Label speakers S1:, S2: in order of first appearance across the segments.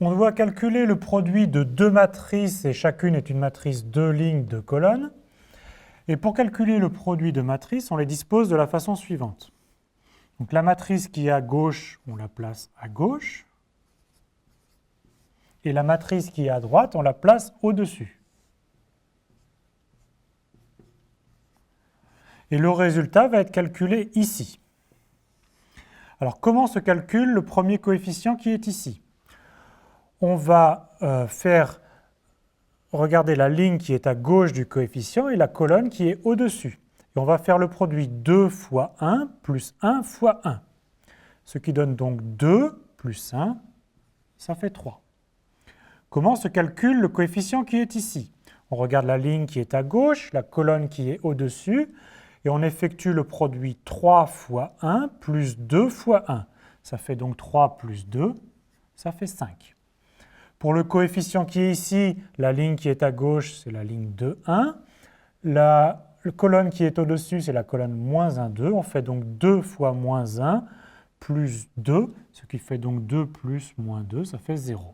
S1: On doit calculer le produit de deux matrices et chacune est une matrice 2 lignes, 2 colonnes. Et pour calculer le produit de matrices, on les dispose de la façon suivante. Donc la matrice qui est à gauche, on la place à gauche. Et la matrice qui est à droite, on la place au-dessus. Et le résultat va être calculé ici. Alors comment se calcule le premier coefficient qui est ici? On va regarder la ligne qui est à gauche du coefficient et la colonne qui est au-dessus. Et on va faire le produit 2 fois 1 plus 1 fois 1. Ce qui donne donc 2 plus 1, ça fait 3. Comment se calcule le coefficient qui est ici? On regarde la ligne qui est à gauche, la colonne qui est au-dessus, et on effectue le produit 3 fois 1 plus 2 fois 1. Ça fait donc 3 plus 2, ça fait 5. Pour le coefficient qui est ici, la ligne qui est à gauche, c'est la ligne 2, 1. La colonne qui est au-dessus, c'est la colonne moins 1, 2. On fait donc 2 fois moins 1 plus 2, ce qui fait donc 2 plus moins 2, ça fait 0.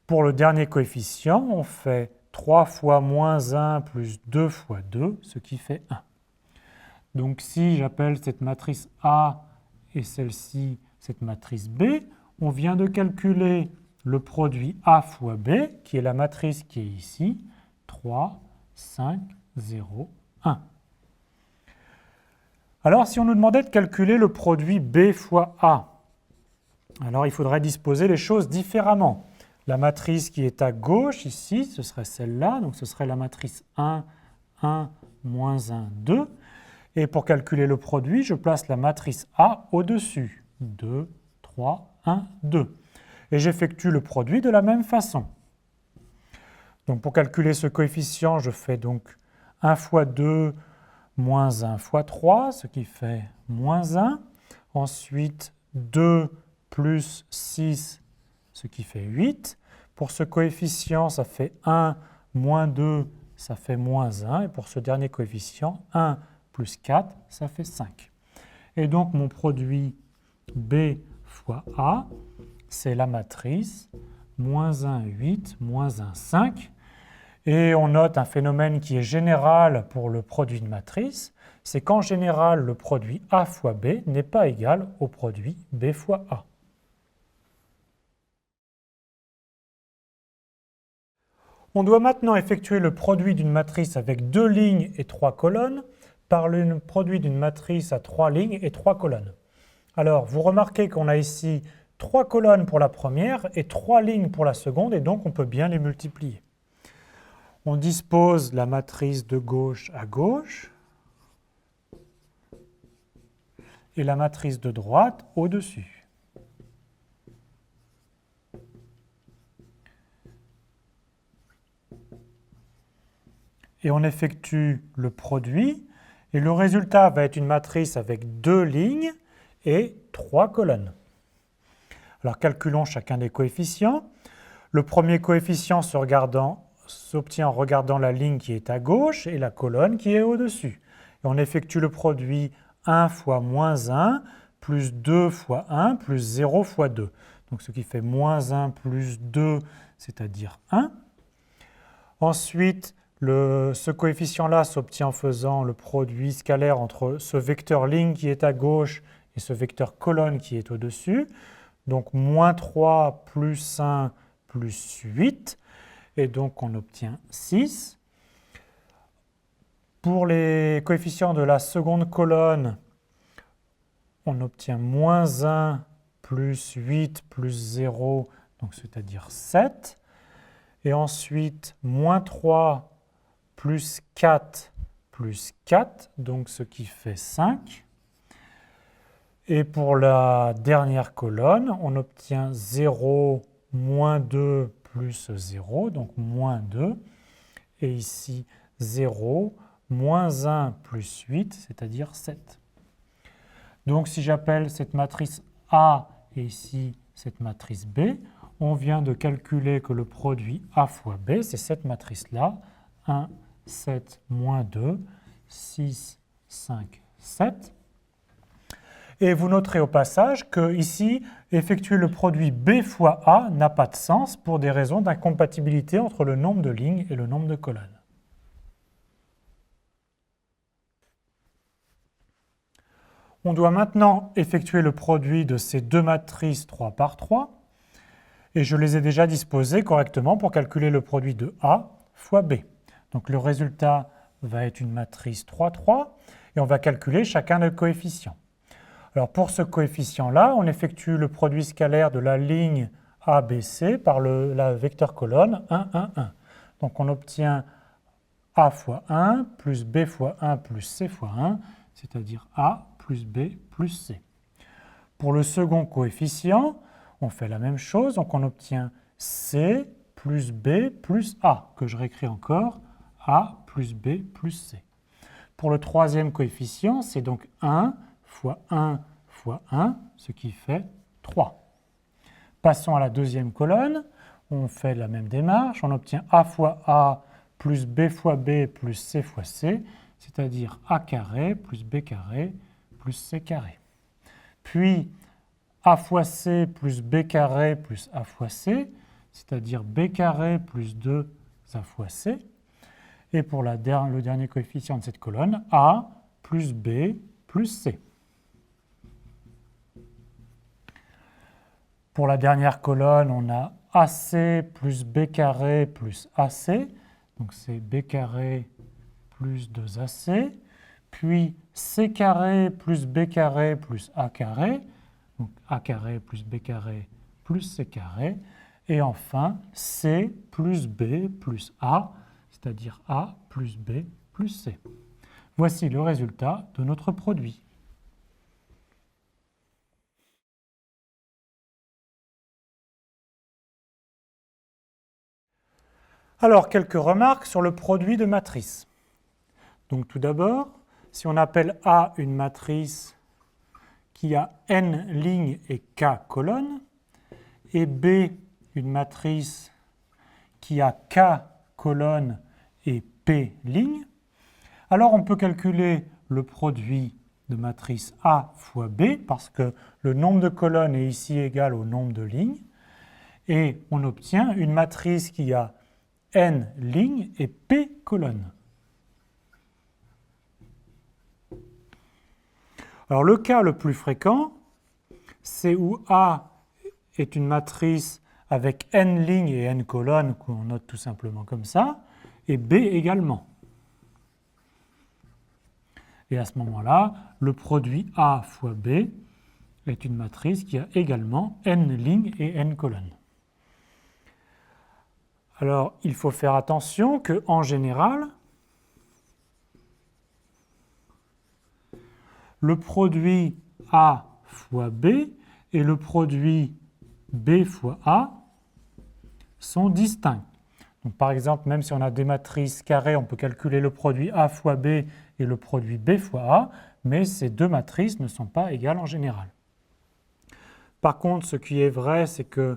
S1: Pour le dernier coefficient, on fait 3 fois moins 1 plus 2 fois 2, ce qui fait 1. Donc si j'appelle cette matrice A et celle-ci cette matrice B, on vient de calculer le produit A fois B, qui est la matrice qui est ici, 3, 5, 0, 1. Alors si on nous demandait de calculer le produit B fois A, alors il faudrait disposer les choses différemment. La matrice qui est à gauche, ici, ce serait celle-là, donc ce serait la matrice 1, 1, moins 1, 2. Et pour calculer le produit, je place la matrice A au-dessus. 2, 3, 1, 2. Et j'effectue le produit de la même façon. Donc pour calculer ce coefficient, je fais donc 1 fois 2 moins 1 fois 3, ce qui fait moins 1. Ensuite, 2 plus 6, ce qui fait 8. Pour ce coefficient, ça fait 1 moins 2, ça fait moins 1. Et pour ce dernier coefficient, 1 plus 4, ça fait 5. Et donc mon produit B fois A, c'est la matrice moins 1, 8, moins 1, 5. Et on note un phénomène qui est général pour le produit de matrice, c'est qu'en général, le produit A fois B n'est pas égal au produit B fois A. On doit maintenant effectuer le produit d'une matrice avec 2 lignes et 3 colonnes par le produit d'une matrice à 3 lignes et 3 colonnes. Alors, vous remarquez qu'on a ici 3 colonnes pour la première et 3 lignes pour la seconde, et donc on peut bien les multiplier. On dispose la matrice de gauche à gauche et la matrice de droite au-dessus. Et on effectue le produit, et le résultat va être une matrice avec 2 lignes et 3 colonnes. Alors calculons chacun des coefficients. Le premier coefficient s'obtient en regardant la ligne qui est à gauche et la colonne qui est au-dessus. Et on effectue le produit 1 fois moins 1 plus 2 fois 1 plus 0 fois 2. Donc ce qui fait moins 1 plus 2, c'est-à-dire 1. Ensuite, ce coefficient-là s'obtient en faisant le produit scalaire entre ce vecteur ligne qui est à gauche et ce vecteur colonne qui est au-dessus. Donc moins 3 plus 1 plus 8. Et donc on obtient 6. Pour les coefficients de la seconde colonne, on obtient moins 1 plus 8 plus 0, donc c'est-à-dire 7. Et ensuite, moins 3 plus 4 plus 4, donc ce qui fait 5. Et pour la dernière colonne, on obtient 0, moins 2 plus 0, donc moins 2. Et ici, 0, moins 1 plus 8, c'est-à-dire 7. Donc si j'appelle cette matrice A et ici cette matrice B, on vient de calculer que le produit A fois B, c'est cette matrice-là, 1, 7, moins 2, 6, 5, 7. Et vous noterez au passage que ici, effectuer le produit B fois A n'a pas de sens pour des raisons d'incompatibilité entre le nombre de lignes et le nombre de colonnes. On doit maintenant effectuer le produit de ces deux matrices 3 par 3, et je les ai déjà disposées correctement pour calculer le produit de A fois B. Donc le résultat va être une matrice 3, 3, et on va calculer chacun des coefficients. Alors pour ce coefficient-là, on effectue le produit scalaire de la ligne ABC par la vecteur colonne 1, 1, 1. Donc on obtient A fois 1 plus B fois 1 plus C fois 1, c'est-à-dire A plus B plus C. Pour le second coefficient, on fait la même chose, donc on obtient C plus B plus A, que je réécris encore, A plus B plus C. Pour le troisième coefficient, c'est donc 1 fois 1 fois 1, ce qui fait 3. Passons à la deuxième colonne, on fait la même démarche, on obtient A fois A plus B fois B plus C fois C, c'est-à-dire A carré plus B carré plus C carré. Puis A fois C plus B carré plus A fois C, c'est-à-dire B carré plus 2A fois C. Et pour le dernier coefficient de cette colonne, A plus B plus C. Pour la dernière colonne, on a AC plus B carré plus AC, donc c'est B carré plus 2AC, puis C carré plus B carré plus A carré, donc A carré plus B carré plus C carré, et enfin C plus B plus A, c'est-à-dire A plus B plus C. Voici le résultat de notre produit. Alors, quelques remarques sur le produit de matrices. Donc tout d'abord, si on appelle A une matrice qui a n lignes et k colonnes, et B une matrice qui a k colonnes et p lignes, alors on peut calculer le produit de matrice A fois B, parce que le nombre de colonnes est ici égal au nombre de lignes, et on obtient une matrice qui a n lignes et p colonnes. Alors le cas le plus fréquent, c'est où A est une matrice avec n lignes et n colonnes, qu'on note tout simplement comme ça, et B également. Et à ce moment-là, le produit A fois B est une matrice qui a également n lignes et n colonnes. Alors, il faut faire attention qu'en général, le produit A fois B et le produit B fois A sont distincts. Donc, par exemple, même si on a des matrices carrées, on peut calculer le produit A fois B et le produit B fois A, mais ces deux matrices ne sont pas égales en général. Par contre, ce qui est vrai, c'est que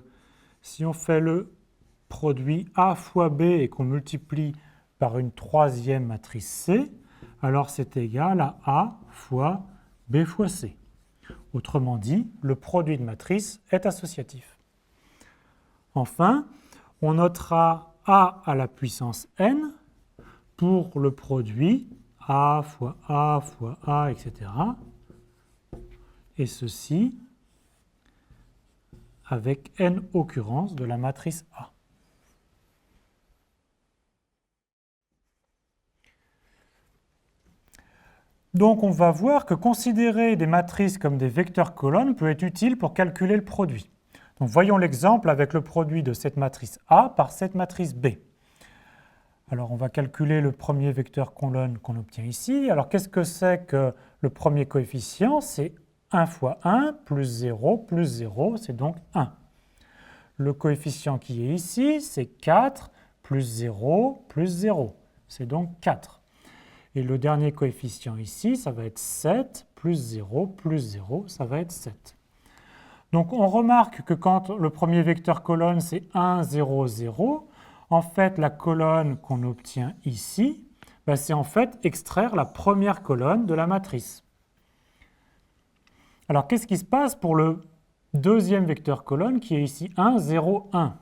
S1: si on fait le produit A fois B et qu'on multiplie par une troisième matrice C, alors c'est égal à A fois B fois C. Autrement dit, le produit de matrice est associatif. Enfin, on notera A à la puissance n pour le produit A fois A fois A, etc. Et ceci avec n occurrences de la matrice A. Donc on va voir que considérer des matrices comme des vecteurs colonnes peut être utile pour calculer le produit. Donc voyons l'exemple avec le produit de cette matrice A par cette matrice B. Alors on va calculer le premier vecteur colonne qu'on obtient ici. Alors qu'est-ce que c'est que le premier coefficient? C'est 1 fois 1 plus 0 plus 0, c'est donc 1. Le coefficient qui est ici, c'est 4 plus 0 plus 0, c'est donc 4. Et le dernier coefficient ici, ça va être 7 plus 0 plus 0, ça va être 7. Donc on remarque que quand le premier vecteur colonne, c'est 1, 0, 0, en fait la colonne qu'on obtient ici, c'est en fait extraire la première colonne de la matrice. Alors, qu'est-ce qui se passe pour le deuxième vecteur colonne qui est ici 1, 0, 1?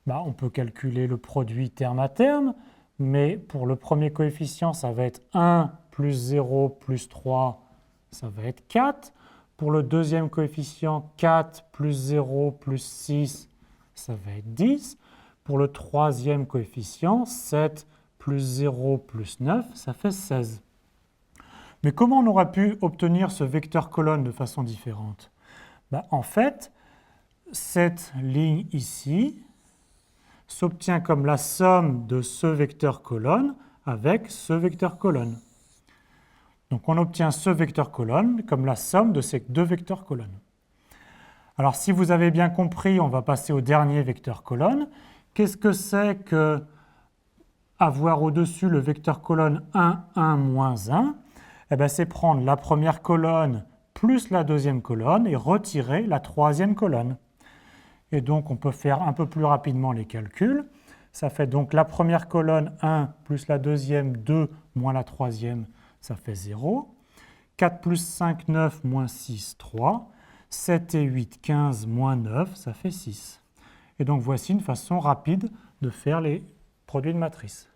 S1: On peut calculer le produit terme à terme, mais pour le premier coefficient, ça va être 1 plus 0 plus 3, ça va être 4. Pour le deuxième coefficient, 4 plus 0 plus 6, ça va être 10. Pour le troisième coefficient, 7 plus 0 plus 9, ça fait 16. Mais comment on aurait pu obtenir ce vecteur colonne de façon différente? En fait, cette ligne ici s'obtient comme la somme de ce vecteur colonne avec ce vecteur colonne. Donc on obtient ce vecteur colonne comme la somme de ces deux vecteurs colonnes. Alors si vous avez bien compris, on va passer au dernier vecteur colonne. Qu'est-ce que c'est que avoir au-dessus le vecteur colonne 1, 1, moins 1? C'est prendre la première colonne plus la deuxième colonne et retirer la troisième colonne. Et donc, on peut faire un peu plus rapidement les calculs. Ça fait donc la première colonne 1 plus la deuxième 2 moins la troisième, ça fait 0. 4 plus 5, 9 moins 6, 3. 7 et 8, 15 moins 9, ça fait 6. Et donc, voici une façon rapide de faire les produits de matrice.